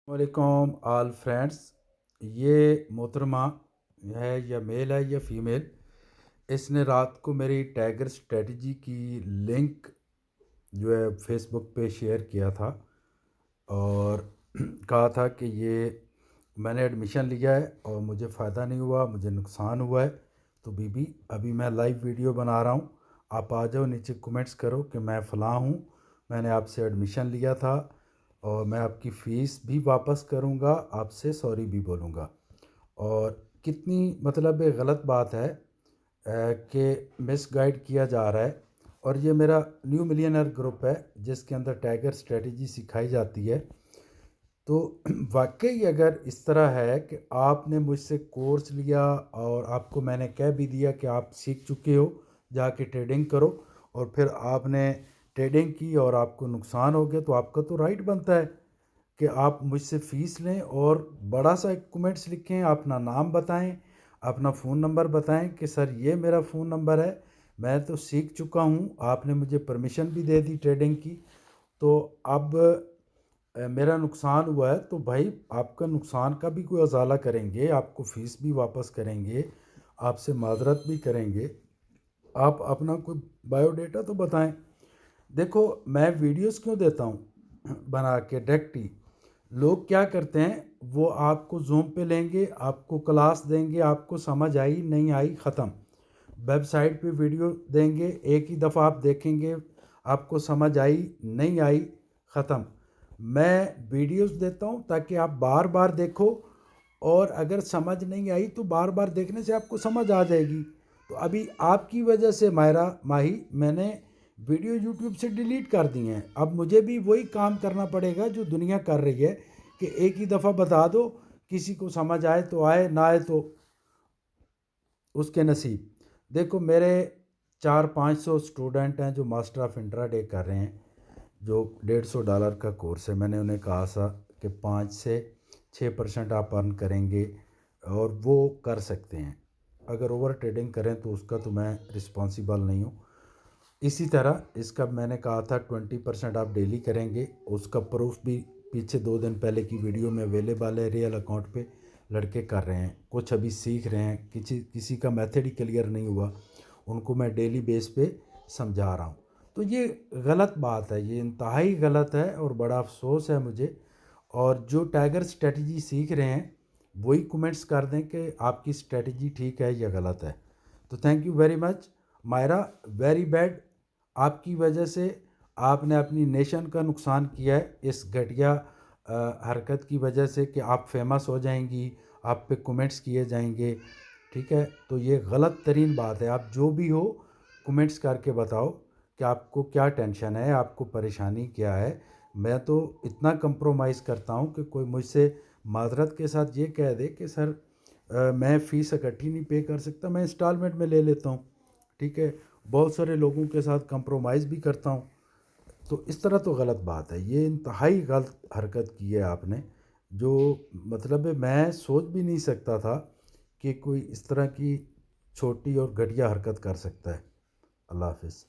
वालेकुम आल फ्रेंड्स। ये मोहतरमा है या मेल है या फ़ीमेल, इसने रात को मेरी टाइगर स्ट्रेटजी की लिंक जो है फेसबुक पे शेयर किया था और कहा था कि ये मैंने एडमिशन लिया है और मुझे फ़ायदा नहीं हुआ, मुझे नुकसान हुआ है। तो बीबी अभी मैं लाइव वीडियो बना रहा हूँ, आप आ जाओ, नीचे कमेंट्स करो कि मैं फ़लाँ हूँ, मैंने आपसे एडमिशन लिया था और मैं आपकी फ़ीस भी वापस करूँगा, आपसे सॉरी भी बोलूँगा। और कितनी मतलब ये गलत बात है कि मिसगाइड किया जा रहा है। और ये मेरा न्यू मिलियनर ग्रुप है जिसके अंदर टाइगर स्ट्रेटजी सिखाई जाती है। तो वाकई अगर इस तरह है कि आपने मुझसे कोर्स लिया और आपको मैंने कह भी दिया कि आप सीख चुके हो, जाके ट्रेडिंग करो, और फिर आपने ट्रेडिंग की और आपको नुकसान हो गया, तो आपका तो राइट बनता है कि आप मुझसे फ़ीस लें और बड़ा सा एक कमेंट्स लिखें, अपना नाम बताएं, अपना फ़ोन नंबर बताएं कि सर ये मेरा फ़ोन नंबर है, मैं तो सीख चुका हूँ, आपने मुझे परमिशन भी दे दी ट्रेडिंग की। तो अब मेरा नुकसान हुआ है, तो भाई आपका नुकसान का भी कोई अजाला करेंगे, आपको फ़ीस भी वापस करेंगे, आपसे माजरत भी करेंगे। आप अपना कोई बायोडाटा तो बताएं। देखो, मैं वीडियोस क्यों देता हूँ बना के डायरेक्ट ही। लोग क्या करते हैं, वो आपको जूम पे लेंगे, आपको क्लास देंगे, आपको समझ आई नहीं आई ख़त्म। वेबसाइट पे वीडियो देंगे, एक ही दफ़ा आप देखेंगे, आपको समझ आई नहीं आई ख़त्म। मैं वीडियोस देता हूँ ताकि आप बार बार देखो, और अगर समझ नहीं आई तो बार बार देखने से आपको समझ आ जाएगी। तो अभी आपकी वजह से मायरा माही मैंने वीडियो यूट्यूब से डिलीट कर दी हैं। अब मुझे भी वही काम करना पड़ेगा जो दुनिया कर रही है कि एक ही दफ़ा बता दो, किसी को समझ आए तो आए, ना आए तो उसके नसीब। देखो, मेरे 400-500 स्टूडेंट हैं जो मास्टर ऑफ इंट्राडे कर रहे हैं, जो $150 का कोर्स है। मैंने उन्हें कहा था कि 5 से 6% आप अर्न करेंगे और वो कर सकते हैं। अगर ओवर ट्रेडिंग करें तो उसका तो मैं रिस्पॉन्सिबल नहीं हूँ। इसी तरह इसका मैंने कहा था 20% आप डेली करेंगे, उसका प्रूफ भी पीछे 2 दिन पहले की वीडियो में अवेलेबल है। रियल अकाउंट पे लड़के कर रहे हैं, कुछ अभी सीख रहे हैं, किसी किसी का मेथड ही क्लियर नहीं हुआ, उनको मैं डेली बेस पे समझा रहा हूँ। तो ये गलत बात है, ये इंतहाई गलत है और बड़ा अफसोस है मुझे। और जो टाइगर स्ट्रेटजी सीख रहे हैं वही कमेंट्स कर दें कि आपकी स्ट्रेटजी ठीक है या गलत है। तो thank you very much Maira, very bad. आपकी वजह से आपने अपनी नेशन का नुकसान किया है इस घटिया हरकत की वजह से कि आप फेमस हो जाएंगी, आप पे कमेंट्स किए जाएंगे। ठीक है, तो ये गलत तरीन बात है। आप जो भी हो कमेंट्स करके बताओ कि आपको क्या टेंशन है, आपको परेशानी क्या है। मैं तो इतना कंप्रोमाइज़ करता हूँ कि कोई मुझसे माजरत के साथ ये कह दे कि सर मैं फ़ीस इकट्ठी नहीं पे कर सकता, मैं इंस्टॉलमेंट में ले लेता हूँ। ठीक है, बहुत सारे लोगों के साथ कंप्रोमाइज़ भी करता हूँ। तो इस तरह तो गलत बात है, ये इंतहाई गलत हरकत की है आपने। जो मतलब है, मैं सोच भी नहीं सकता था कि कोई इस तरह की छोटी और घटिया हरकत कर सकता है। अल्लाह हाफिज़।